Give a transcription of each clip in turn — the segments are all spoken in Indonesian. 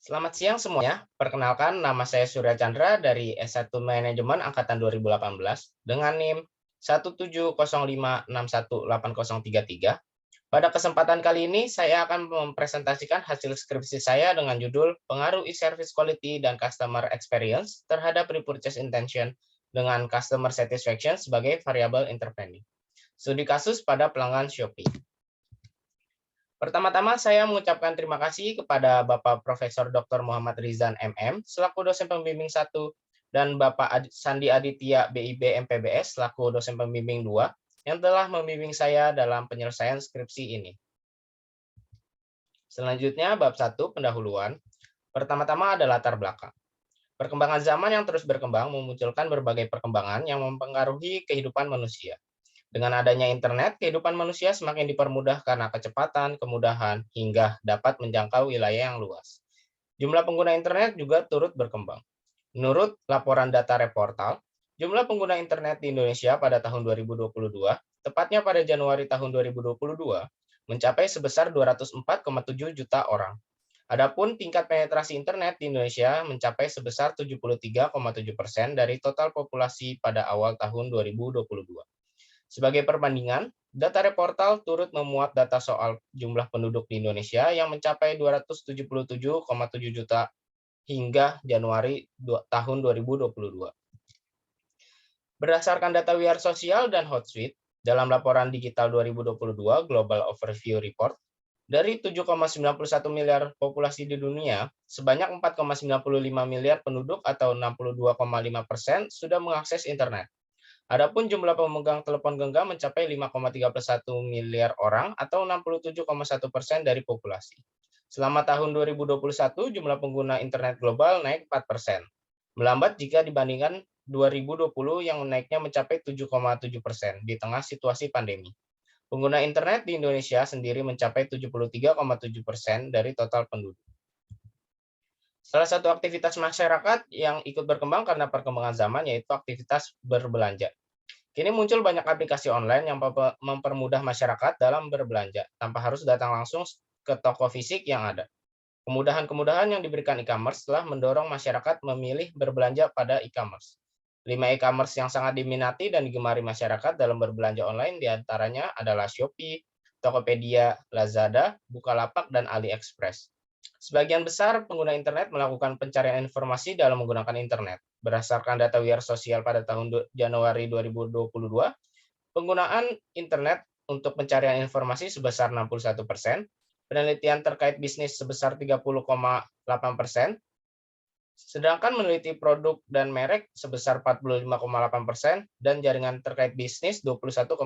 Selamat siang semuanya. Perkenalkan, nama saya Surya Chandra dari S1 Manajemen Angkatan 2018 dengan NIM 170561803. Pada kesempatan kali ini, saya akan mempresentasikan hasil skripsi saya dengan judul Pengaruh e-Service Quality dan Customer Experience terhadap Repurchase Intention dengan Customer Satisfaction sebagai variabel intervening. Studi kasus pada pelanggan Shopee. Pertama-tama saya mengucapkan terima kasih kepada Bapak Profesor Dr. Muhammad Rizan MM selaku dosen pembimbing 1 dan Bapak Sandi Aditya BIB MPBS selaku dosen pembimbing 2 yang telah membimbing saya dalam penyelesaian skripsi ini. Selanjutnya bab 1 pendahuluan. Pertama-tama ada latar belakang. Perkembangan zaman yang terus berkembang memunculkan berbagai perkembangan yang mempengaruhi kehidupan manusia. Dengan adanya internet, kehidupan manusia semakin dipermudah karena kecepatan, kemudahan, hingga dapat menjangkau wilayah yang luas. Jumlah pengguna internet juga turut berkembang. Menurut laporan data Reportal, jumlah pengguna internet di Indonesia pada tahun 2022, tepatnya pada Januari tahun 2022, mencapai sebesar 204,7 juta orang. Adapun tingkat penetrasi internet di Indonesia mencapai sebesar 73,7% dari total populasi pada awal tahun 2022. Sebagai perbandingan, data Reportal turut memuat data soal jumlah penduduk di Indonesia yang mencapai 277,7 juta hingga Januari tahun 2022. Berdasarkan data We Are Social dan Hotsuite, dalam laporan digital 2022 Global Overview Report, dari 7,91 miliar populasi di dunia, sebanyak 4,95 miliar penduduk atau 62,5% sudah mengakses internet. Adapun jumlah pemegang telepon genggam mencapai 5,31 miliar orang atau 67,1% dari populasi. Selama tahun 2021, jumlah pengguna internet global naik 4%. Melambat jika dibandingkan 2020 yang naiknya mencapai 7,7% di tengah situasi pandemi. Pengguna internet di Indonesia sendiri mencapai 73,7% dari total penduduk. Salah satu aktivitas masyarakat yang ikut berkembang karena perkembangan zaman yaitu aktivitas berbelanja. Kini muncul banyak aplikasi online yang mempermudah masyarakat dalam berbelanja tanpa harus datang langsung ke toko fisik yang ada. Kemudahan-kemudahan yang diberikan e-commerce telah mendorong masyarakat memilih berbelanja pada e-commerce. 5 e-commerce yang sangat diminati dan digemari masyarakat dalam berbelanja online diantaranya adalah Shopee, Tokopedia, Lazada, Bukalapak, dan AliExpress. Sebagian besar pengguna internet melakukan pencarian informasi dalam menggunakan internet. Berdasarkan data We Are Social pada tahun Januari 2022, penggunaan internet untuk pencarian informasi sebesar 61%, penelitian terkait bisnis sebesar 30,8%, sedangkan meneliti produk dan merek sebesar 45,8%, dan jaringan terkait bisnis 21,4%.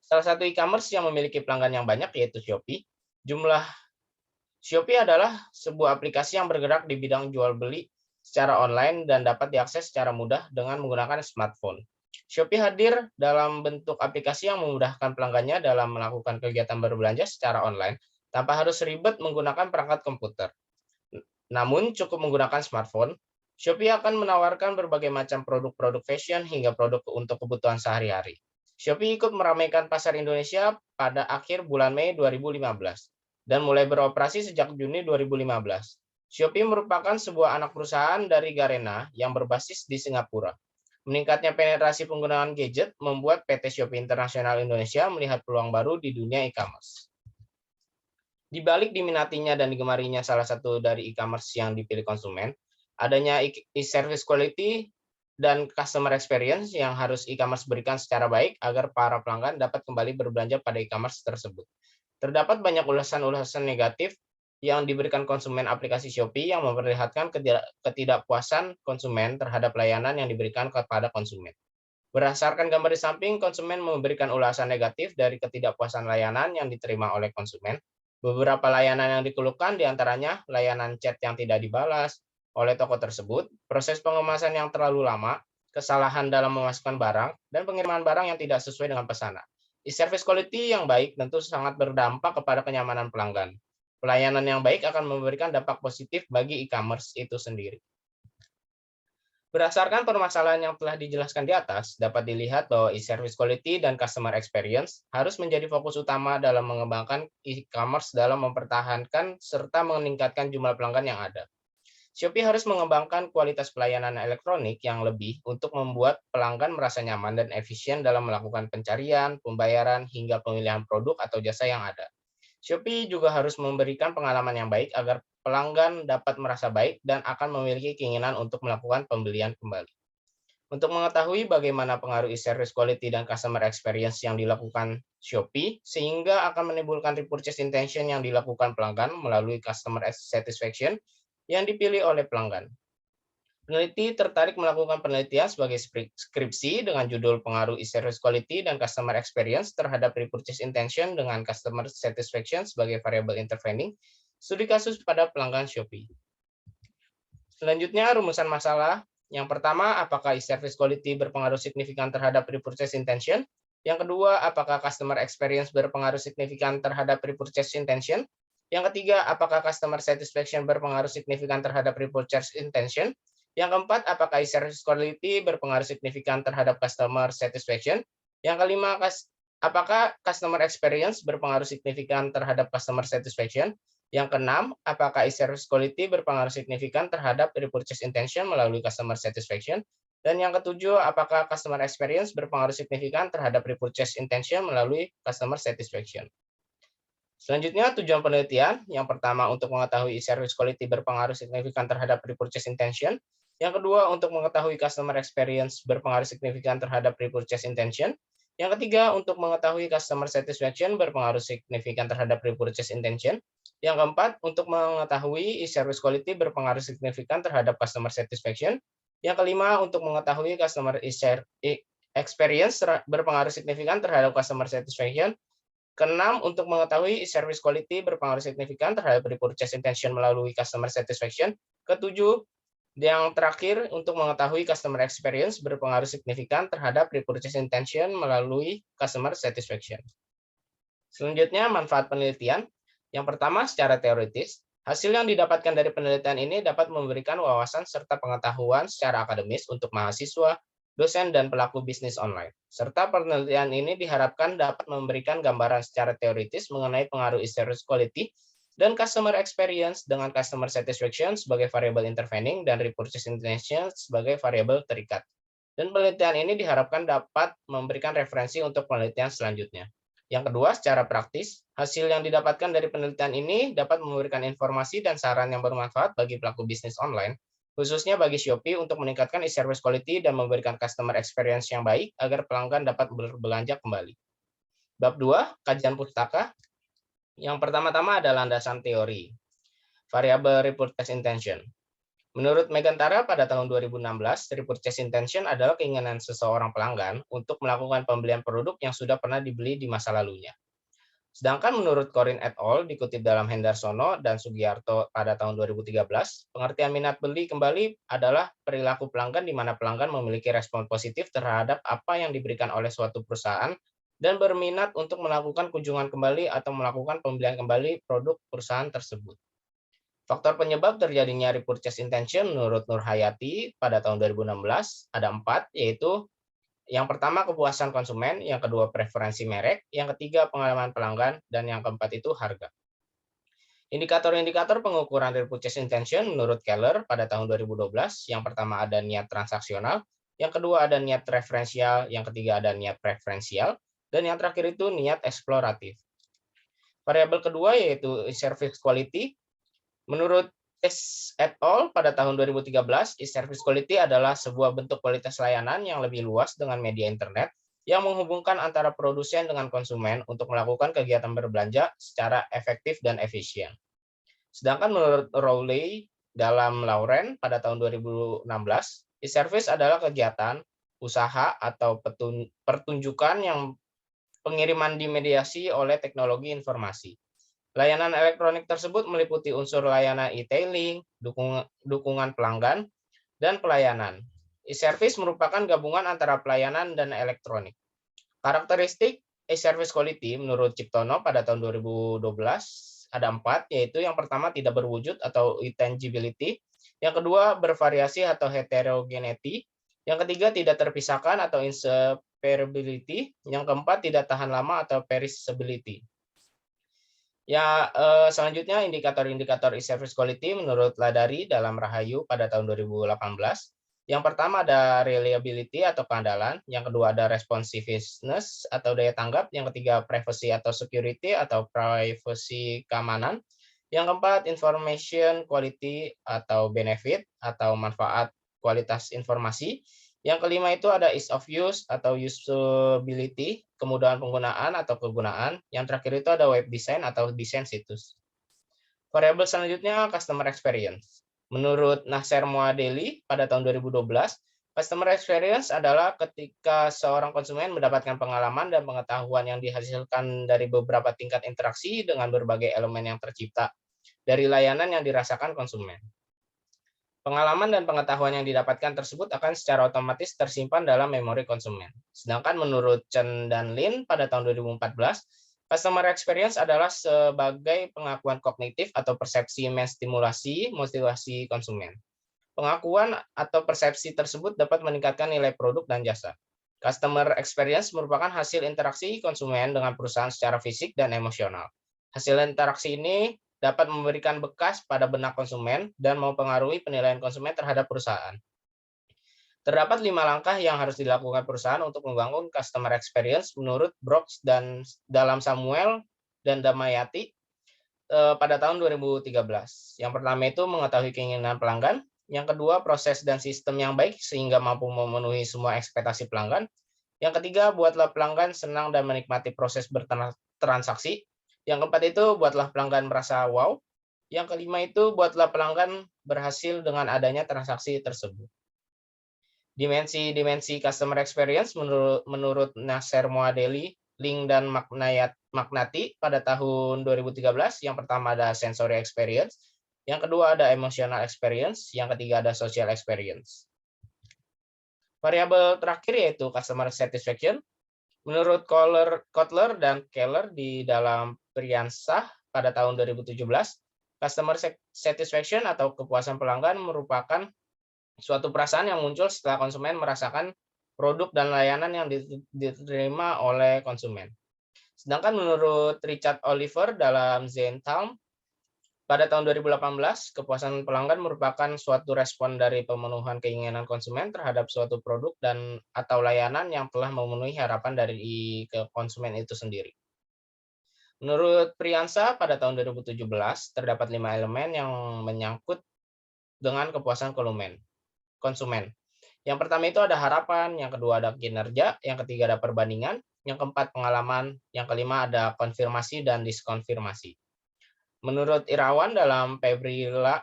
Salah satu e-commerce yang memiliki pelanggan yang banyak yaitu Shopee. Jumlah Shopee adalah sebuah aplikasi yang bergerak di bidang jual beli secara online dan dapat diakses secara mudah dengan menggunakan smartphone. Shopee hadir dalam bentuk aplikasi yang memudahkan pelanggannya dalam melakukan kegiatan berbelanja secara online tanpa harus ribet menggunakan perangkat komputer. Namun, cukup menggunakan smartphone, Shopee akan menawarkan berbagai macam produk-produk fashion hingga produk untuk kebutuhan sehari-hari. Shopee ikut meramaikan pasar Indonesia pada akhir bulan Mei 2015 dan mulai beroperasi sejak Juni 2015. Shopee merupakan sebuah anak perusahaan dari Garena yang berbasis di Singapura. Meningkatnya penetrasi penggunaan gadget membuat PT Shopee International Indonesia melihat peluang baru di dunia e-commerce. Di balik diminatinya dan digemarinya salah satu dari e-commerce yang dipilih konsumen, adanya e-service quality dan customer experience yang harus e-commerce berikan secara baik agar para pelanggan dapat kembali berbelanja pada e-commerce tersebut. Terdapat banyak ulasan-ulasan negatif yang diberikan konsumen aplikasi Shopee yang memperlihatkan ketidakpuasan konsumen terhadap layanan yang diberikan kepada konsumen. Berdasarkan gambar di samping, konsumen memberikan ulasan negatif dari ketidakpuasan layanan yang diterima oleh konsumen. Beberapa layanan yang dikeluhkan diantaranya layanan chat yang tidak dibalas oleh toko tersebut, proses pengemasan yang terlalu lama, kesalahan dalam memasukkan barang, dan pengiriman barang yang tidak sesuai dengan pesanan. E-service quality yang baik tentu sangat berdampak kepada kenyamanan pelanggan. Pelayanan yang baik akan memberikan dampak positif bagi e-commerce itu sendiri. Berdasarkan permasalahan yang telah dijelaskan di atas, dapat dilihat bahwa e-service quality dan customer experience harus menjadi fokus utama dalam mengembangkan e-commerce dalam mempertahankan serta meningkatkan jumlah pelanggan yang ada. Shopee harus mengembangkan kualitas pelayanan elektronik yang lebih untuk membuat pelanggan merasa nyaman dan efisien dalam melakukan pencarian, pembayaran, hingga pemilihan produk atau jasa yang ada. Shopee juga harus memberikan pengalaman yang baik agar pelanggan dapat merasa baik dan akan memiliki keinginan untuk melakukan pembelian kembali. Untuk mengetahui bagaimana pengaruh e-service quality dan customer experience yang dilakukan Shopee, sehingga akan menimbulkan repurchase intention yang dilakukan pelanggan melalui customer satisfaction yang dipilih oleh pelanggan. Peneliti tertarik melakukan penelitian sebagai skripsi dengan judul Pengaruh e-service quality dan customer experience terhadap repurchase intention dengan customer satisfaction sebagai variable intervening, studi kasus pada pelanggan Shopee. Selanjutnya, rumusan masalah. Yang pertama, apakah e-service quality berpengaruh signifikan terhadap repurchase intention? Yang kedua, apakah customer experience berpengaruh signifikan terhadap repurchase intention? Yang ketiga, apakah customer satisfaction berpengaruh signifikan terhadap repurchase intention? Yang keempat, apakah e-service quality berpengaruh signifikan terhadap customer satisfaction? Yang kelima, apakah customer experience berpengaruh signifikan terhadap customer satisfaction? Yang keenam, apakah e-service quality berpengaruh signifikan terhadap repurchase intention melalui customer satisfaction? Dan yang ketujuh, apakah customer experience berpengaruh signifikan terhadap repurchase intention melalui customer satisfaction? Selanjutnya, tujuan penelitian. Yang pertama, untuk mengetahui e-service quality berpengaruh signifikan terhadap repurchase intention. Yang kedua, untuk mengetahui customer experience berpengaruh signifikan terhadap repurchase intention. Yang ketiga, untuk mengetahui customer satisfaction berpengaruh signifikan terhadap repurchase intention. Yang keempat, untuk mengetahui e-service quality berpengaruh signifikan terhadap customer satisfaction. Yang kelima, untuk mengetahui customer experience berpengaruh signifikan terhadap customer satisfaction. Keenam, untuk mengetahui e-service quality berpengaruh signifikan terhadap repurchase intention melalui customer satisfaction. Ketujuh, yang terakhir, untuk mengetahui customer experience berpengaruh signifikan terhadap repurchase intention melalui customer satisfaction. Selanjutnya, manfaat penelitian. Yang pertama, secara teoritis, hasil yang didapatkan dari penelitian ini dapat memberikan wawasan serta pengetahuan secara akademis untuk mahasiswa, dosen, dan pelaku bisnis online. Serta penelitian ini diharapkan dapat memberikan gambaran secara teoritis mengenai pengaruh e-service quality dan customer experience dengan customer satisfaction sebagai variable intervening dan repurchase intention sebagai variable terikat. Dan penelitian ini diharapkan dapat memberikan referensi untuk penelitian selanjutnya. Yang kedua, secara praktis, hasil yang didapatkan dari penelitian ini dapat memberikan informasi dan saran yang bermanfaat bagi pelaku bisnis online, khususnya bagi Shopee untuk meningkatkan e-service quality dan memberikan customer experience yang baik agar pelanggan dapat berbelanja kembali. Bab 2, kajian pustaka. Yang pertama-tama adalah landasan teori. Variable repurchase intention. Menurut Megantara pada tahun 2016, repurchase intention adalah keinginan seseorang pelanggan untuk melakukan pembelian produk yang sudah pernah dibeli di masa lalunya. Sedangkan menurut Corin et al. Dikutip dalam Hendarsono dan Sugiarto pada tahun 2013, pengertian minat beli kembali adalah perilaku pelanggan di mana pelanggan memiliki respon positif terhadap apa yang diberikan oleh suatu perusahaan dan berminat untuk melakukan kunjungan kembali atau melakukan pembelian kembali produk perusahaan tersebut. Faktor penyebab terjadinya repurchase intention menurut Nur Hayati pada tahun 2016 ada 4, yaitu yang pertama kepuasan konsumen, yang kedua preferensi merek, yang ketiga pengalaman pelanggan, dan yang keempat itu harga. Indikator-indikator pengukuran repurchase intention menurut Keller pada tahun 2012, yang pertama ada niat transaksional, yang kedua ada niat referensial, yang ketiga ada niat preferensial, dan yang terakhir itu niat eksploratif. Variabel kedua yaitu service quality. Menurut et al. Pada tahun 2013, e-service quality adalah sebuah bentuk kualitas layanan yang lebih luas dengan media internet yang menghubungkan antara produsen dengan konsumen untuk melakukan kegiatan berbelanja secara efektif dan efisien. Sedangkan menurut Rowley dalam Lauren pada tahun 2016, e-service adalah kegiatan, usaha, atau pertunjukan yang pengiriman dimediasi oleh teknologi informasi. Layanan elektronik tersebut meliputi unsur layanan e-tailing, dukungan pelanggan, dan pelayanan. E-service merupakan gabungan antara pelayanan dan elektronik. Karakteristik e-service quality menurut Ciptono pada tahun 2012 ada 4, yaitu yang pertama tidak berwujud atau intangibility, Yang kedua, bervariasi atau heterogeneity. Yang ketiga, tidak terpisahkan atau inseparability. Yang keempat, tidak tahan lama atau perishability. Ya, selanjutnya indikator-indikator e-service quality menurut Ladari dalam Rahayu pada tahun 2018. Yang pertama ada reliability atau keandalan, yang kedua ada responsiveness atau daya tanggap, yang ketiga privacy atau security atau privacy keamanan, yang keempat information quality atau benefit atau manfaat kualitas informasi, yang kelima itu ada ease of use atau usability, kemudahan penggunaan atau kegunaan. Yang terakhir itu ada web design atau desain situs. Variabel selanjutnya customer experience. Menurut Nasser Moadeli pada tahun 2012, customer experience adalah ketika seorang konsumen mendapatkan pengalaman dan pengetahuan yang dihasilkan dari beberapa tingkat interaksi dengan berbagai elemen yang tercipta dari layanan yang dirasakan konsumen. Pengalaman dan pengetahuan yang didapatkan tersebut akan secara otomatis tersimpan dalam memori konsumen. Sedangkan menurut Chen dan Lin pada tahun 2014, customer experience adalah sebagai pengakuan kognitif atau persepsi menstimulasi motivasi konsumen. Pengakuan atau persepsi tersebut dapat meningkatkan nilai produk dan jasa. Customer experience merupakan hasil interaksi konsumen dengan perusahaan secara fisik dan emosional. Hasil interaksi ini dapat memberikan bekas pada benak konsumen dan mempengaruhi penilaian konsumen terhadap perusahaan. Terdapat 5 langkah yang harus dilakukan perusahaan untuk membangun customer experience menurut Brooks dan dalam Samuel dan Damayati pada tahun 2013. Yang pertama itu mengetahui keinginan pelanggan, yang kedua proses dan sistem yang baik sehingga mampu memenuhi semua ekspektasi pelanggan, yang ketiga buatlah pelanggan senang dan menikmati proses bertransaksi, yang keempat itu buatlah pelanggan merasa wow, yang kelima itu buatlah pelanggan berhasil dengan adanya transaksi tersebut. Dimensi-dimensi customer experience menurut Nasser Moadeli, Ling dan Magnati pada tahun 2013. Yang pertama ada sensory experience, yang kedua ada emotional experience, yang ketiga ada social experience. Variabel terakhir yaitu customer satisfaction. Menurut Kotler dan Keller di dalam Priyansah pada tahun 2017, customer satisfaction atau kepuasan pelanggan merupakan suatu perasaan yang muncul setelah konsumen merasakan produk dan layanan yang diterima oleh konsumen. Sedangkan menurut Richard Oliver dalam Zentalm pada tahun 2018, kepuasan pelanggan merupakan suatu respon dari pemenuhan keinginan konsumen terhadap suatu produk dan atau layanan yang telah memenuhi harapan dari konsumen itu sendiri. Menurut Priyansa pada tahun 2017, terdapat 5 elemen yang menyangkut dengan kepuasan konsumen. Yang pertama itu ada harapan, yang kedua ada kinerja, yang ketiga ada perbandingan, yang keempat pengalaman, yang kelima ada konfirmasi dan diskonfirmasi. Menurut Irawan dalam Febrila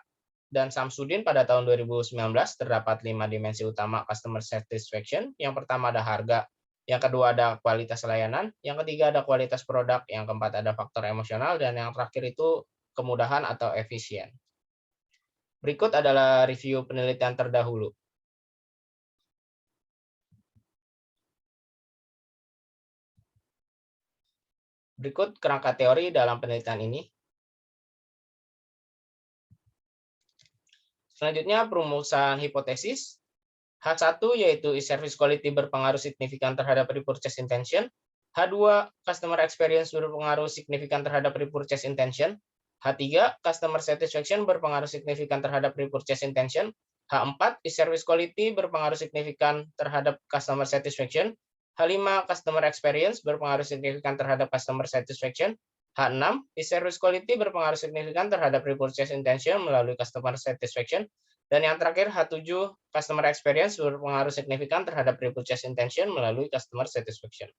dan Samsudin pada tahun 2019 terdapat 5 dimensi utama customer satisfaction. Yang pertama ada harga, yang kedua ada kualitas layanan, yang ketiga ada kualitas produk, yang keempat ada faktor emosional, dan yang terakhir itu kemudahan atau efisien. Berikut adalah review penelitian terdahulu. Berikut kerangka teori dalam penelitian ini. Selanjutnya, perumusan hipotesis. H1 yaitu e-service quality berpengaruh signifikan terhadap repurchase intention. H2, customer experience berpengaruh signifikan terhadap repurchase intention. H3, customer satisfaction berpengaruh signifikan terhadap repurchase intention. H4, e-service quality berpengaruh signifikan terhadap customer satisfaction. H5, customer experience berpengaruh signifikan terhadap customer satisfaction. H6, e-service quality berpengaruh signifikan terhadap repurchase intention melalui customer satisfaction. Dan yang terakhir, H7, customer experience berpengaruh signifikan terhadap repurchase intention melalui customer satisfaction.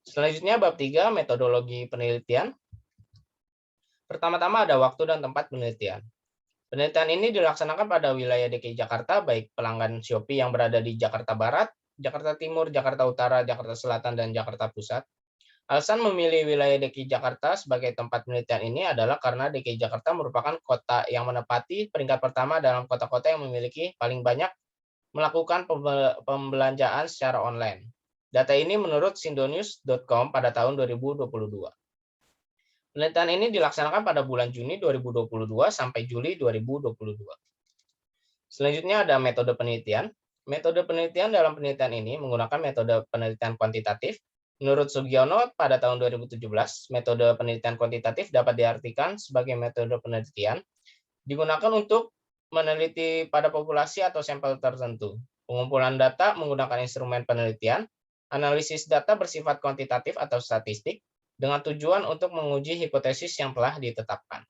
Selanjutnya, bab 3, metodologi penelitian. Pertama-tama ada waktu dan tempat penelitian. Penelitian ini dilaksanakan pada wilayah DKI Jakarta, baik pelanggan Shopee yang berada di Jakarta Barat, Jakarta Timur, Jakarta Utara, Jakarta Selatan, dan Jakarta Pusat. Alasan memilih wilayah DKI Jakarta sebagai tempat penelitian ini adalah karena DKI Jakarta merupakan kota yang menempati peringkat pertama dalam kota-kota yang memiliki paling banyak melakukan pembelanjaan secara online. Data ini menurut sindonews.com pada tahun 2022. Penelitian ini dilaksanakan pada bulan Juni 2022 sampai Juli 2022. Selanjutnya ada metode penelitian. Metode penelitian dalam penelitian ini menggunakan metode penelitian kuantitatif. Menurut Sugiono, pada tahun 2017, metode penelitian kuantitatif dapat diartikan sebagai metode penelitian digunakan untuk meneliti pada populasi atau sampel tertentu. Pengumpulan data menggunakan instrumen penelitian, analisis data bersifat kuantitatif atau statistik, dengan tujuan untuk menguji hipotesis yang telah ditetapkan.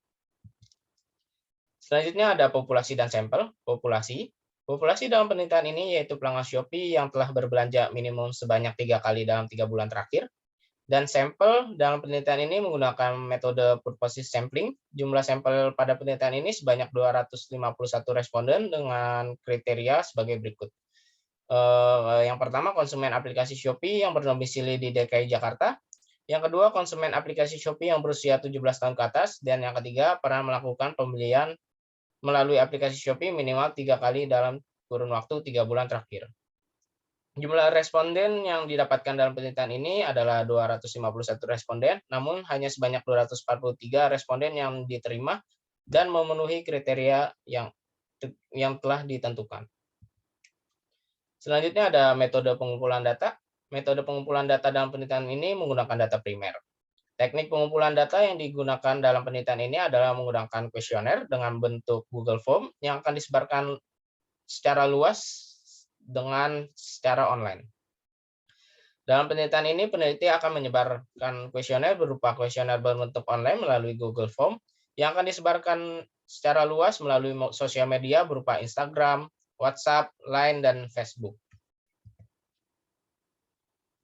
Selanjutnya ada populasi dan sampel. Populasi. Populasi dalam penelitian ini yaitu pelanggan Shopee yang telah berbelanja minimum sebanyak 3 kali dalam 3 bulan terakhir. Dan sampel dalam penelitian ini menggunakan metode purposive sampling. Jumlah sampel pada penelitian ini sebanyak 251 responden dengan kriteria sebagai berikut. Yang pertama, konsumen aplikasi Shopee yang berdomisili di DKI Jakarta. Yang kedua, konsumen aplikasi Shopee yang berusia 17 tahun ke atas. Dan yang ketiga, pernah melakukan pembelian melalui aplikasi Shopee minimal 3 kali dalam kurun waktu 3 bulan terakhir. Jumlah responden yang didapatkan dalam penelitian ini adalah 251 responden, namun hanya sebanyak 243 responden yang diterima dan memenuhi kriteria yang telah ditentukan. Selanjutnya ada metode pengumpulan data. Metode pengumpulan data dalam penelitian ini menggunakan data primer. Teknik pengumpulan data yang digunakan dalam penelitian ini adalah menggunakan kuesioner dengan bentuk Google Form yang akan disebarkan secara luas dengan secara online. Dalam penelitian ini, peneliti akan menyebarkan kuesioner berupa kuesioner berbentuk online melalui Google Form yang akan disebarkan secara luas melalui sosial media berupa Instagram, WhatsApp, Line, dan Facebook.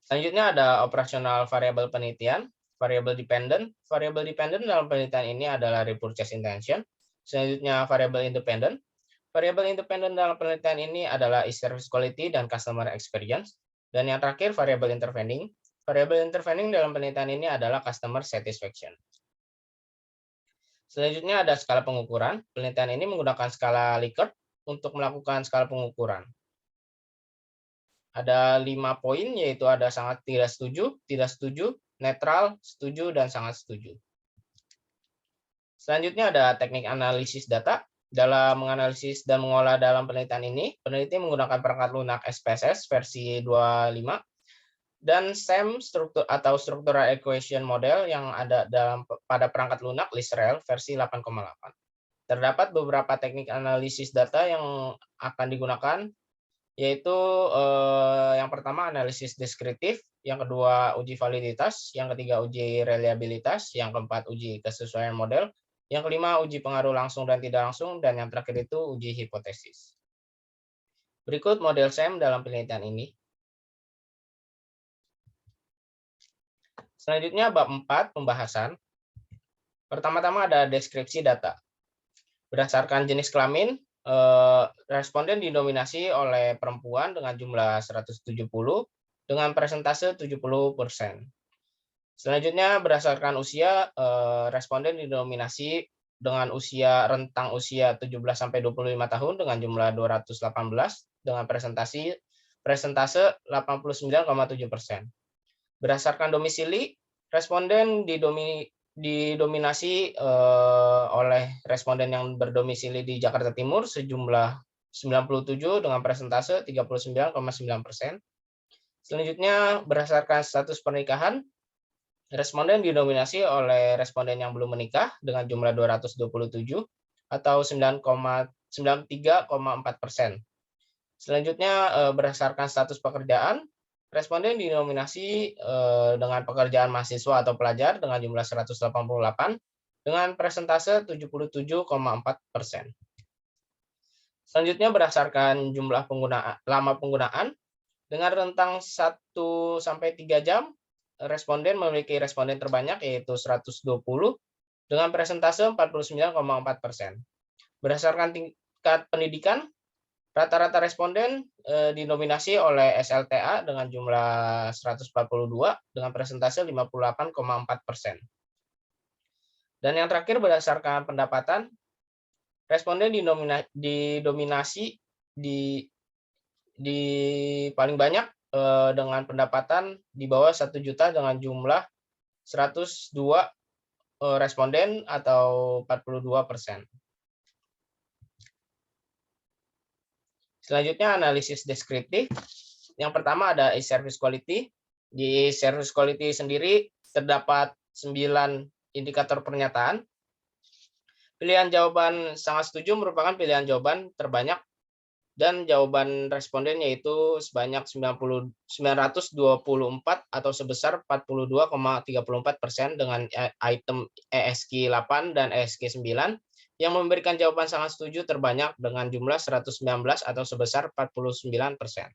Selanjutnya ada operasional variabel penelitian, variable dependent. Variable dependent dalam penelitian ini adalah repurchase intention. Selanjutnya variable independent. Variable independent dalam penelitian ini adalah service quality dan customer experience. Dan yang terakhir variable intervening. Variable intervening dalam penelitian ini adalah customer satisfaction. Selanjutnya ada skala pengukuran. Penelitian ini menggunakan skala Likert untuk melakukan skala pengukuran. Ada 5 poin, yaitu ada sangat tidak setuju, netral, setuju, dan sangat setuju. Selanjutnya ada teknik analisis data. Dalam menganalisis dan mengolah dalam penelitian ini, peneliti menggunakan perangkat lunak SPSS versi 25 dan SEM atau Structural Equation Model yang ada pada perangkat lunak LISREL versi 8,8. Terdapat beberapa teknik analisis data yang akan digunakan, yaitu yang pertama analisis deskriptif, yang kedua uji validitas, yang ketiga uji reliabilitas, yang keempat uji kesesuaian model, yang kelima uji pengaruh langsung dan tidak langsung, dan yang terakhir itu uji hipotesis. Berikut model SEM dalam penelitian ini. Selanjutnya bab 4 pembahasan. Pertama-tama ada deskripsi data. Berdasarkan jenis kelamin, responden didominasi oleh perempuan dengan jumlah 170 dengan persentase 70%. Selanjutnya berdasarkan usia, responden didominasi dengan rentang usia 17 sampai 25 tahun dengan jumlah 218 dengan persentase 89,7%. Berdasarkan domisili, responden didominasi oleh responden yang berdomisili di Jakarta Timur sejumlah 97 dengan persentase 39,9%. Selanjutnya berdasarkan status pernikahan, responden didominasi oleh responden yang belum menikah dengan jumlah 227 atau 93,4%. Selanjutnya berdasarkan status pekerjaan, responden didominasi dengan pekerjaan mahasiswa atau pelajar dengan jumlah 188 dengan persentase 77,4%. Selanjutnya berdasarkan jumlah lama penggunaan dengan rentang 1 sampai 3 jam, responden memiliki responden terbanyak yaitu 120 dengan persentase 49,4%. Berdasarkan tingkat pendidikan, rata-rata responden didominasi oleh SLTA dengan jumlah 142 dengan persentase 58,4%. Dan yang terakhir berdasarkan pendapatan, responden didominasi di paling banyak dengan pendapatan di bawah 1 juta dengan jumlah 102 responden atau 42%. Selanjutnya analisis deskriptif. Yang pertama ada e-service quality. Di service quality sendiri terdapat 9 indikator pernyataan. Pilihan jawaban sangat setuju merupakan pilihan jawaban terbanyak dan jawaban responden yaitu sebanyak 924 atau sebesar 42,34% dengan item ESG 8 dan ESG 9 yang memberikan jawaban sangat setuju terbanyak dengan jumlah 119 atau sebesar 49%.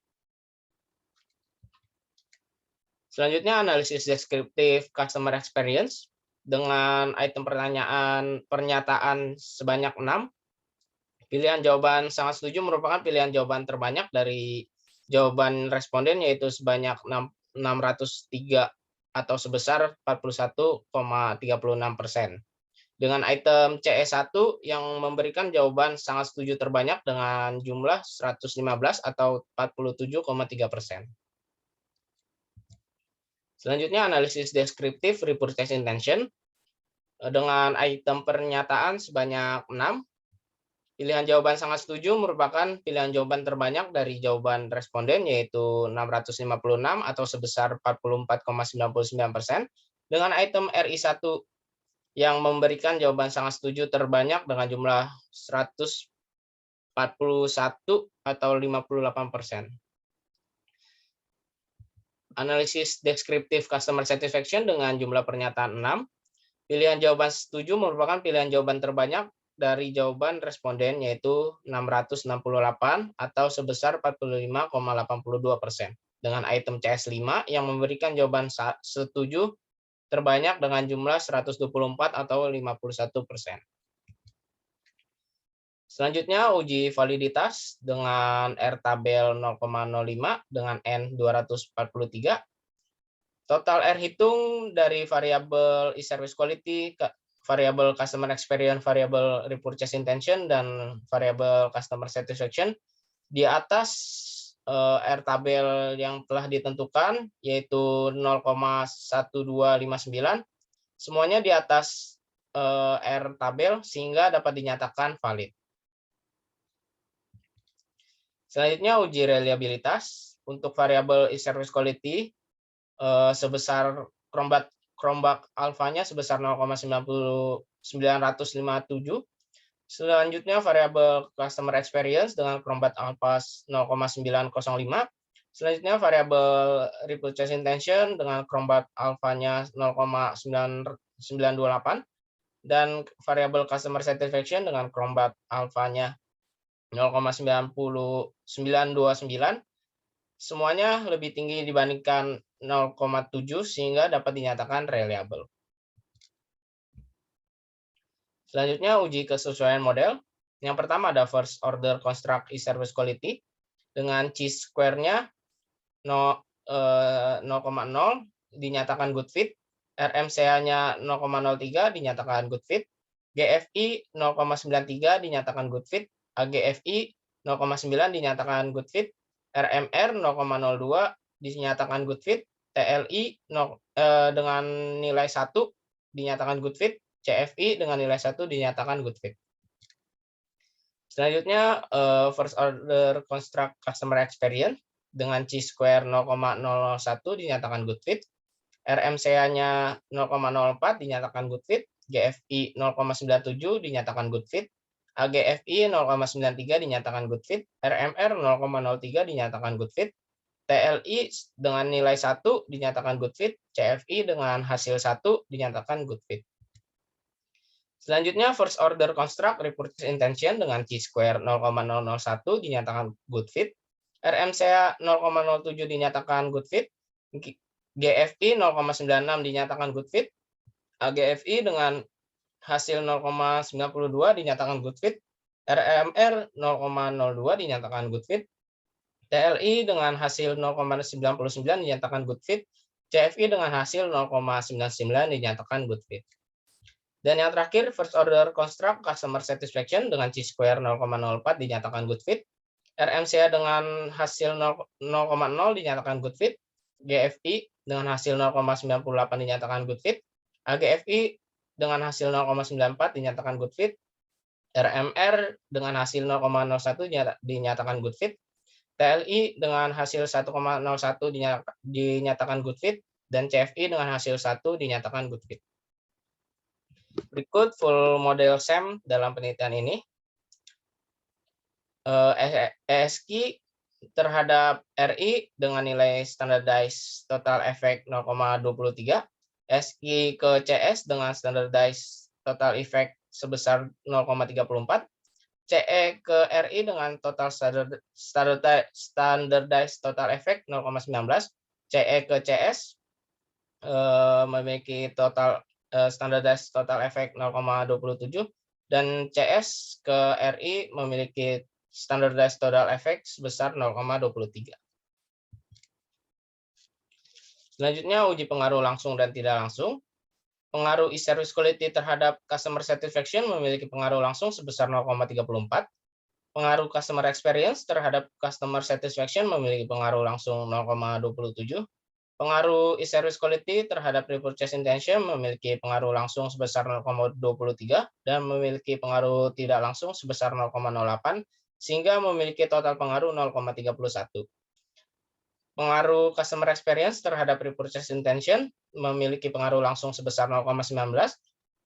Selanjutnya analisis deskriptif customer experience dengan item pernyataan sebanyak 6. Pilihan jawaban sangat setuju merupakan pilihan jawaban terbanyak dari jawaban responden yaitu sebanyak 603 atau sebesar 41,36%. Dengan item CE1 yang memberikan jawaban sangat setuju terbanyak dengan jumlah 115 atau 47,3%. Selanjutnya analisis deskriptif repurchase intention dengan item pernyataan sebanyak 6. Pilihan jawaban sangat setuju merupakan pilihan jawaban terbanyak dari jawaban responden yaitu 656 atau sebesar 44,99% dengan item RI1 yang memberikan jawaban sangat setuju terbanyak dengan jumlah 141 atau 58%. Analisis deskriptif customer satisfaction dengan jumlah pernyataan 6. Pilihan jawaban setuju merupakan pilihan jawaban terbanyak dari jawaban responden yaitu 668 atau sebesar 45,82% dengan item CS5 yang memberikan jawaban setuju terbanyak dengan jumlah 124 atau 51%. Selanjutnya uji validitas dengan R tabel 0,05 dengan N 243. Total R hitung dari variabel e-service quality, variabel customer experience, variabel repurchase intention, dan variabel customer satisfaction di atas R tabel yang telah ditentukan yaitu 0,1259. Semuanya di atas R tabel sehingga dapat dinyatakan valid. Selanjutnya uji reliabilitas untuk variabel e-service quality sebesar Chromback alfanya sebesar 0,957. Selanjutnya variabel customer experience dengan Chromback alpha 0,905. Selanjutnya variabel repurchase intention dengan Chromback alfanya 0,928 dan variabel customer satisfaction dengan Chromback alfanya 0,929. Semuanya lebih tinggi dibandingkan 0,7 sehingga dapat dinyatakan reliable. Selanjutnya uji kesesuaian model. Yang pertama ada first order construct e-service quality dengan chi-square-nya 0,0 dinyatakan good fit, RMCA-nya 0,03 dinyatakan good fit, GFI 0,93 dinyatakan good fit, AGFI 0,9 dinyatakan good fit, RMR 0,02 dinyatakan good fit, TLI dengan nilai 1 dinyatakan good fit, CFI dengan nilai 1 dinyatakan good fit. Selanjutnya first order construct customer experience dengan chi-square 0,01 dinyatakan good fit, RMCA-nya 0,04 dinyatakan good fit, GFI 0,97 dinyatakan good fit, AGFI 0,93 dinyatakan good fit, RMR 0,03 dinyatakan good fit, TLI dengan nilai 1 dinyatakan good fit, CFI dengan hasil 1 dinyatakan good fit. Selanjutnya first order construct repurchase intention dengan chi-square 0,001 dinyatakan good fit, RMCA 0,07 dinyatakan good fit, GFI 0,96 dinyatakan good fit, AGFI dengan hasil 0,92 dinyatakan good fit, RMR 0,02 dinyatakan good fit, TLI dengan hasil 0,99 dinyatakan good fit, CFI dengan hasil 0,99 dinyatakan good fit. Dan yang terakhir, first order construct customer satisfaction dengan chi-square 0,04 dinyatakan good fit, RMCA dengan hasil 0,0 dinyatakan good fit, GFI dengan hasil 0,98 dinyatakan good fit, AGFI dengan hasil 0,94 dinyatakan good fit. RMR dengan hasil 0,01 dinyatakan good fit. TLI dengan hasil 1,01 dinyatakan good fit. Dan CFI dengan hasil 1 dinyatakan good fit. Berikut full model SEM dalam penelitian ini. ESQ terhadap RI dengan nilai standardized total effect 0,23, SQ ke CS dengan standardized total effect sebesar 0,34, CE ke RI dengan total standardized total effect 0,19, CE ke CS memiliki total standardized total effect 0,27, dan CS ke RI memiliki standardized total effect sebesar 0,23. Selanjutnya, uji pengaruh langsung dan tidak langsung. Pengaruh e-service quality terhadap customer satisfaction memiliki pengaruh langsung sebesar 0,34. Pengaruh customer experience terhadap customer satisfaction memiliki pengaruh langsung 0,27. Pengaruh e-service quality terhadap repurchase intention memiliki pengaruh langsung sebesar 0,23 dan memiliki pengaruh tidak langsung sebesar 0,08, sehingga memiliki total pengaruh 0,31. Pengaruh customer experience terhadap repurchase intention memiliki pengaruh langsung sebesar 0,19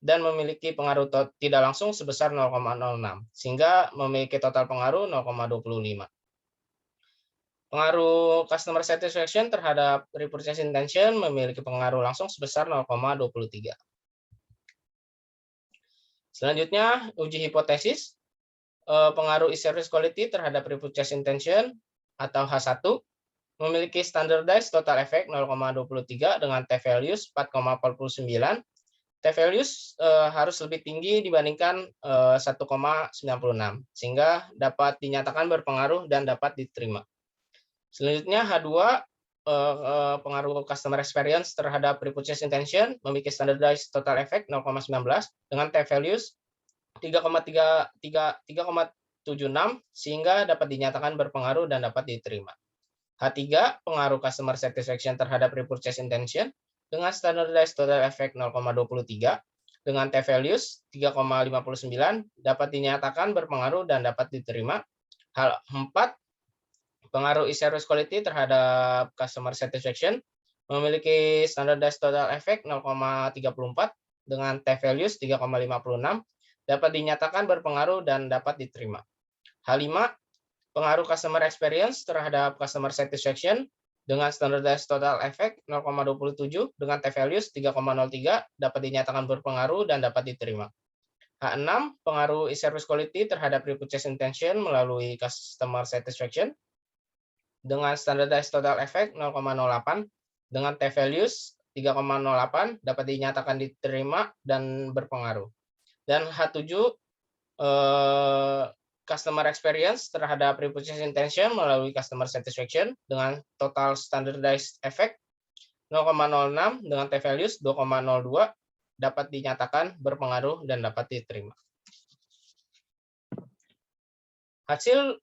dan memiliki pengaruh tidak langsung sebesar 0,06, sehingga memiliki total pengaruh 0,25. Pengaruh customer satisfaction terhadap repurchase intention memiliki pengaruh langsung sebesar 0,23. Selanjutnya, uji hipotesis. Pengaruh e-service quality terhadap repurchase intention atau H1 memiliki standardized total effect 0,23 dengan t-values 4,49. T-values harus lebih tinggi dibandingkan 1,96 sehingga dapat dinyatakan berpengaruh dan dapat diterima. Selanjutnya H2, pengaruh customer experience terhadap repurchase intention memiliki standardized total effect 0,19 dengan t-values 3,76 sehingga dapat dinyatakan berpengaruh dan dapat diterima. H3, pengaruh customer satisfaction terhadap repurchase intention dengan standardized total effect 0,23 dengan t-values 3,59 dapat dinyatakan berpengaruh dan dapat diterima. H4, pengaruh e-service quality terhadap customer satisfaction memiliki standardized total effect 0,34 dengan t-values 3,56 dapat dinyatakan berpengaruh dan dapat diterima. H5, pengaruh customer experience terhadap customer satisfaction dengan standardized total effect 0,27 dengan t-values 3,03 dapat dinyatakan berpengaruh dan dapat diterima. H6, pengaruh e-service quality terhadap repurchase intention melalui customer satisfaction dengan standardized total effect 0,08 dengan t-values 3,08 dapat dinyatakan diterima dan berpengaruh. Dan H7, customer experience terhadap repurchase intention melalui customer satisfaction dengan total standardized effect 0,06 dengan t-values 2,02 dapat dinyatakan berpengaruh dan dapat diterima. Hasil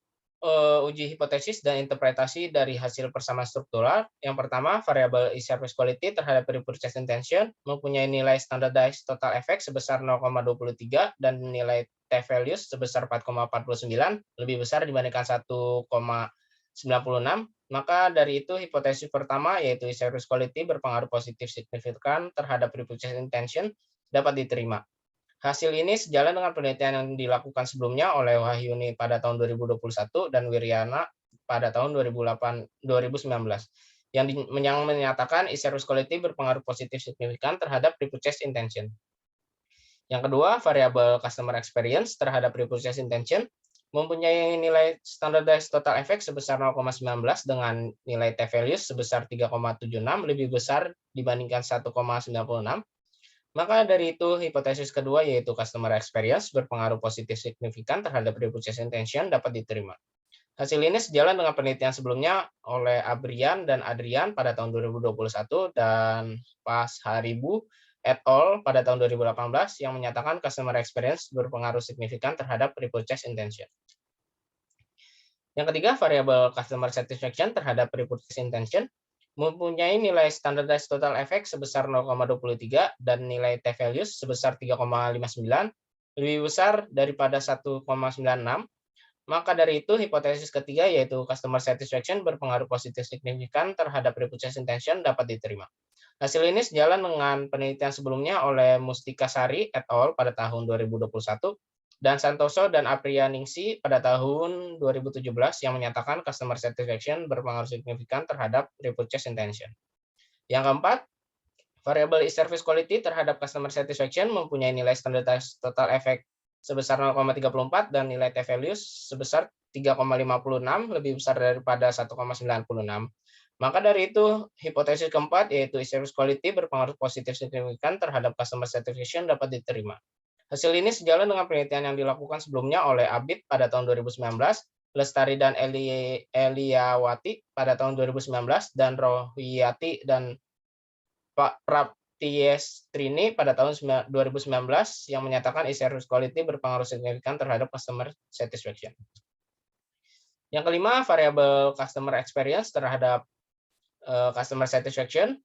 uji hipotesis dan interpretasi dari hasil persamaan struktural. Yang pertama, variabel e-service quality terhadap repurchase intention mempunyai nilai standardized total effect sebesar 0,23 dan nilai t-values sebesar 4,49 lebih besar dibandingkan 1,96. Maka dari itu hipotesis pertama yaitu e-service quality berpengaruh positif signifikan terhadap repurchase intention dapat diterima. Hasil ini sejalan dengan penelitian yang dilakukan sebelumnya oleh Wahyuni pada tahun 2021 dan Wiryana pada tahun 2019 yang menyatakan e-service quality berpengaruh positif signifikan terhadap repurchase intention. Yang kedua, variabel customer experience terhadap repurchase intention mempunyai nilai standardized total effect sebesar 0,19 dengan nilai t-values sebesar 3,76 lebih besar dibandingkan 1,96. Maka dari itu, hipotesis kedua yaitu customer experience berpengaruh positif signifikan terhadap repurchase intention dapat diterima. Hasil ini sejalan dengan penelitian sebelumnya oleh Abrian dan Adrian pada tahun 2021 dan Pasharibu et al. Pada tahun 2018 yang menyatakan customer experience berpengaruh signifikan terhadap repurchase intention. Yang ketiga, variabel customer satisfaction terhadap repurchase intention mempunyai nilai standardized total effect sebesar 0,23 dan nilai t-values sebesar 3,59, lebih besar daripada 1,96. Maka dari itu, hipotesis ketiga yaitu customer satisfaction berpengaruh positif signifikan terhadap reputation tension dapat diterima. Hasil ini sejalan dengan penelitian sebelumnya oleh Mustika Sari et al. Pada tahun 2021 dan Santoso dan Apriyaningsi pada tahun 2017 yang menyatakan customer satisfaction berpengaruh signifikan terhadap repurchase intention. Yang keempat, variable e-service quality terhadap customer satisfaction mempunyai nilai standardized total effect sebesar 0,34 dan nilai t-values sebesar 3,56, lebih besar daripada 1,96. Maka dari itu, hipotesis keempat yaitu e-service quality berpengaruh positif signifikan terhadap customer satisfaction dapat diterima. Hasil ini sejalan dengan penelitian yang dilakukan sebelumnya oleh Abid pada tahun 2019, Lestari dan Eliawati pada tahun 2019, dan Rohiyati dan Pak Praptiestrini pada tahun 2019 yang menyatakan e-service quality berpengaruh signifikan terhadap customer satisfaction. Yang kelima, variabel customer experience terhadap customer satisfaction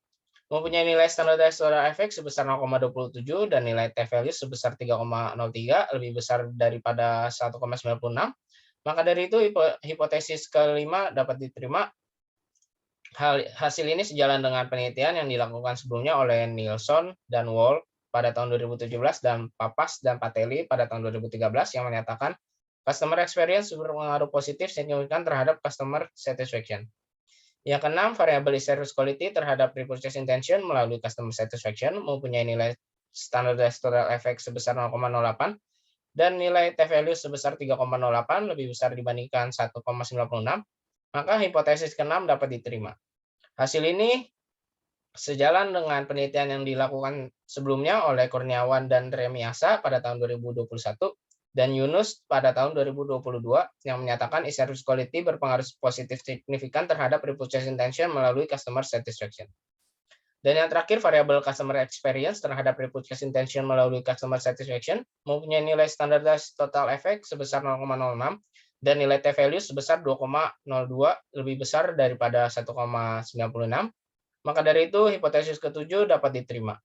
mempunyai nilai standardized total effect sebesar 0,27 dan nilai t-value sebesar 3,03, lebih besar daripada 1,96. Maka dari itu, hipotesis kelima dapat diterima. Hasil ini sejalan dengan penelitian yang dilakukan sebelumnya oleh Nielsen dan Wall pada tahun 2017 dan Papas dan Pateli pada tahun 2013 yang menyatakan customer experience berpengaruh positif signifikan terhadap customer satisfaction. Yang keenam, variabel e-service quality terhadap repurchase intention melalui customer satisfaction mempunyai nilai standardized total effect sebesar 0,08 dan nilai t-value sebesar 3,08, lebih besar dibandingkan 1,96. Maka hipotesis keenam dapat diterima. Hasil ini sejalan dengan penelitian yang dilakukan sebelumnya oleh Kurniawan dan Remiasa pada tahun 2021 dan Yunus pada tahun 2022 yang menyatakan e-service quality berpengaruh positif signifikan terhadap repurchase intention melalui customer satisfaction. Dan yang terakhir, variabel customer experience terhadap repurchase intention melalui customer satisfaction mempunyai nilai standardized total effect sebesar 0,06 dan nilai t-value sebesar 2,02, lebih besar daripada 1,96. Maka dari itu, hipotesis ketujuh dapat diterima.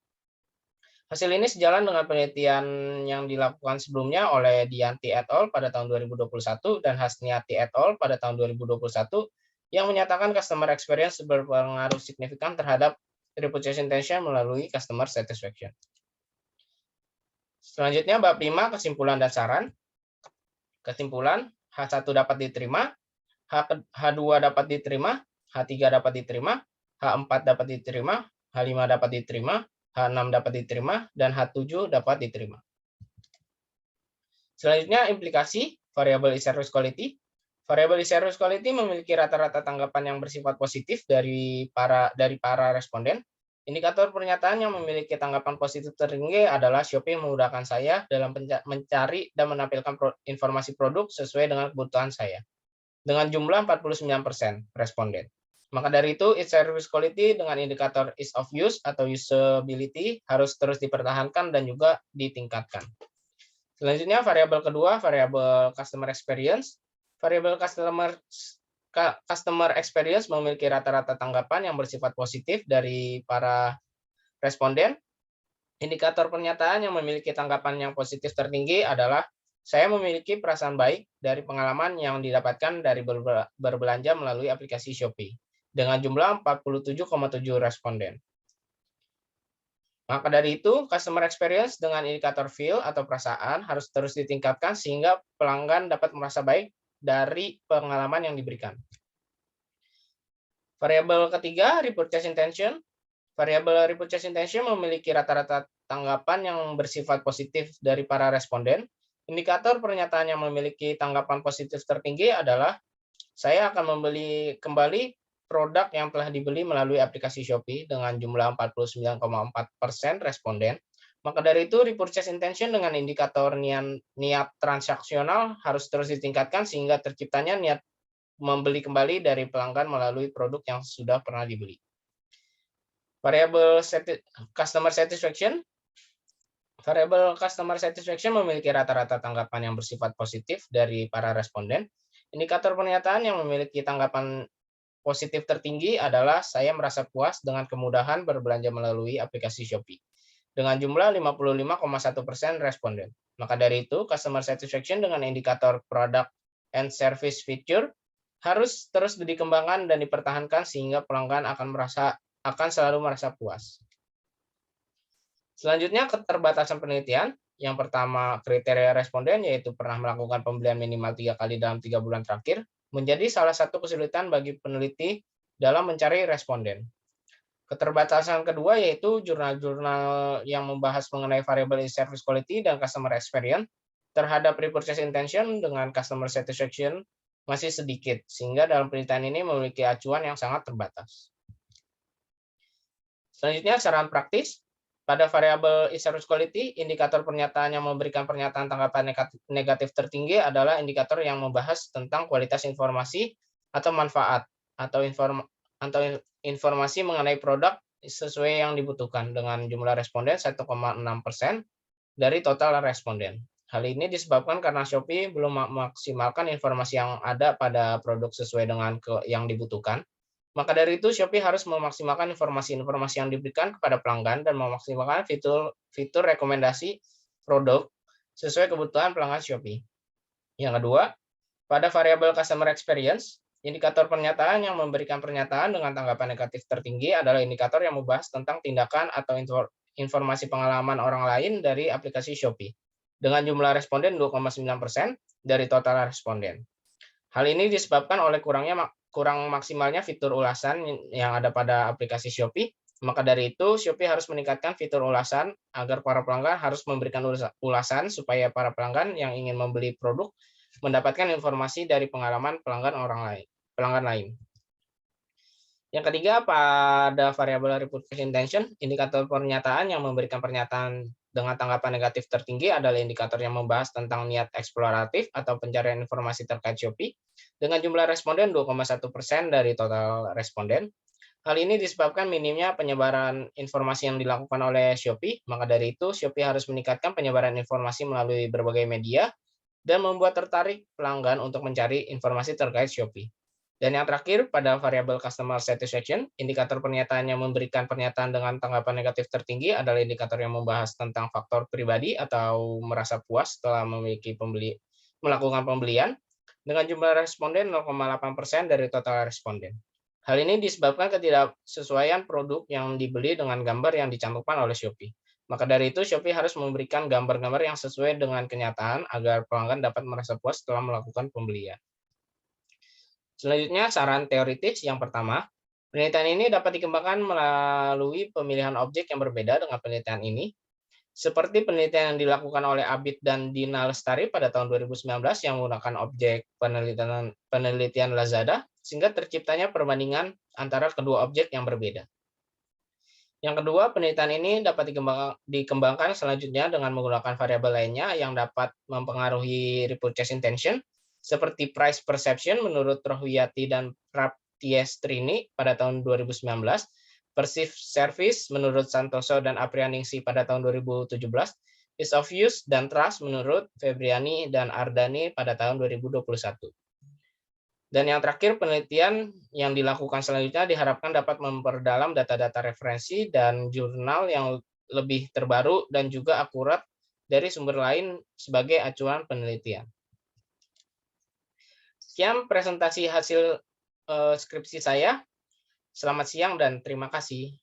Hasil ini sejalan dengan penelitian yang dilakukan sebelumnya oleh Dianti et al. Pada tahun 2021 dan Hasniati et al. Pada tahun 2021 yang menyatakan customer experience berpengaruh signifikan terhadap repurchase intention melalui customer satisfaction. Selanjutnya, bab 5, kesimpulan dan saran. Kesimpulan, H1 dapat diterima, H2 dapat diterima, H3 dapat diterima, H4 dapat diterima, H5 dapat diterima, H6 dapat diterima, dan H7 dapat diterima. Selanjutnya, implikasi variabel e-service quality. Variabel e-service quality memiliki rata-rata tanggapan yang bersifat positif dari para responden. Indikator pernyataan yang memiliki tanggapan positif tertinggi adalah Shopee memudahkan saya dalam mencari dan menampilkan informasi produk sesuai dengan kebutuhan saya, dengan jumlah 49% responden. Maka dari itu, e-service quality dengan indikator ease of use atau usability harus terus dipertahankan dan juga ditingkatkan. Selanjutnya, variabel kedua, variabel customer experience. Variabel customer experience memiliki rata-rata tanggapan yang bersifat positif dari para responden. Indikator pernyataan yang memiliki tanggapan yang positif tertinggi adalah saya memiliki perasaan baik dari pengalaman yang didapatkan dari berbelanja melalui aplikasi Shopee, dengan jumlah 47,7 responden. Maka dari itu, customer experience dengan indikator feel atau perasaan harus terus ditingkatkan sehingga pelanggan dapat merasa baik dari pengalaman yang diberikan. Variabel ketiga, repurchase intention. Variabel repurchase intention memiliki rata-rata tanggapan yang bersifat positif dari para responden. Indikator pernyataan yang memiliki tanggapan positif tertinggi adalah saya akan membeli kembali produk yang telah dibeli melalui aplikasi Shopee dengan jumlah 49,4% responden. Maka dari itu, repurchase intention dengan indikator niat transaksional harus terus ditingkatkan sehingga terciptanya niat membeli kembali dari pelanggan melalui produk yang sudah pernah dibeli. Variabel customer satisfaction. Variabel customer satisfaction memiliki rata-rata tanggapan yang bersifat positif dari para responden. Indikator pernyataan yang memiliki tanggapan positif tertinggi adalah saya merasa puas dengan kemudahan berbelanja melalui aplikasi Shopee dengan jumlah 55,1% responden. Maka dari itu, customer satisfaction dengan indikator product and service feature harus terus dikembangkan dan dipertahankan sehingga pelanggan akan selalu merasa puas. Selanjutnya, keterbatasan penelitian. Yang pertama, kriteria responden yaitu pernah melakukan pembelian minimal 3 kali dalam 3 bulan terakhir menjadi salah satu kesulitan bagi peneliti dalam mencari responden. Keterbatasan kedua yaitu jurnal-jurnal yang membahas mengenai variable service quality dan customer experience terhadap repurchase intention dengan customer satisfaction masih sedikit, sehingga dalam penelitian ini memiliki acuan yang sangat terbatas. Selanjutnya, saran praktis. Pada variabel e-service quality, indikator pernyataan yang memberikan pernyataan tanggapan negatif tertinggi adalah indikator yang membahas tentang kualitas informasi atau manfaat, atau informasi mengenai produk sesuai yang dibutuhkan dengan jumlah responden 1,6% dari total responden. Hal ini disebabkan karena Shopee belum memaksimalkan informasi yang ada pada produk sesuai dengan yang dibutuhkan. Maka dari itu, Shopee harus memaksimalkan informasi-informasi yang diberikan kepada pelanggan dan memaksimalkan fitur rekomendasi produk sesuai kebutuhan pelanggan Shopee. Yang kedua, pada variabel customer experience, indikator pernyataan yang memberikan pernyataan dengan tanggapan negatif tertinggi adalah indikator yang membahas tentang tindakan atau informasi pengalaman orang lain dari aplikasi Shopee, dengan jumlah responden 2,9% dari total responden. Hal ini disebabkan oleh kurang maksimalnya fitur ulasan yang ada pada aplikasi Shopee. Maka dari itu, Shopee harus meningkatkan fitur ulasan agar para pelanggan harus memberikan ulasan supaya para pelanggan yang ingin membeli produk mendapatkan informasi dari pengalaman pelanggan lain. Yang ketiga, pada variabel repurchase intention, indikator pernyataan yang memberikan pernyataan dengan tanggapan negatif tertinggi adalah indikator yang membahas tentang niat eksploratif atau pencarian informasi terkait Shopee dengan jumlah responden 2,1% dari total responden. Hal ini disebabkan minimnya penyebaran informasi yang dilakukan oleh Shopee. Maka dari itu, Shopee harus meningkatkan penyebaran informasi melalui berbagai media dan membuat tertarik pelanggan untuk mencari informasi terkait Shopee. Dan yang terakhir, pada variabel customer satisfaction, indikator pernyataan yang memberikan pernyataan dengan tanggapan negatif tertinggi adalah indikator yang membahas tentang faktor pribadi atau merasa puas setelah melakukan pembelian dengan jumlah responden 0,8% dari total responden. Hal ini disebabkan ketidaksesuaian produk yang dibeli dengan gambar yang dicantumkan oleh Shopee. Maka dari itu, Shopee harus memberikan gambar-gambar yang sesuai dengan kenyataan agar pelanggan dapat merasa puas setelah melakukan pembelian. Selanjutnya, saran teoritis yang pertama, penelitian ini dapat dikembangkan melalui pemilihan objek yang berbeda dengan penelitian ini, seperti penelitian yang dilakukan oleh Abid dan Dina Lestari pada tahun 2019 yang menggunakan objek penelitian Lazada, sehingga terciptanya perbandingan antara kedua objek yang berbeda. Yang kedua, penelitian ini dapat dikembangkan selanjutnya dengan menggunakan variabel lainnya yang dapat mempengaruhi repurchase intention, seperti price perception menurut Rohwiyati dan Praptiestrini pada tahun 2019, perceived service menurut Santoso dan Aprianingsi pada tahun 2017, ease of use dan trust menurut Febriani dan Ardani pada tahun 2021. Dan yang terakhir, penelitian yang dilakukan selanjutnya diharapkan dapat memperdalam data-data referensi dan jurnal yang lebih terbaru dan juga akurat dari sumber lain sebagai acuan penelitian. Sekian presentasi hasil skripsi saya. Selamat siang dan terima kasih.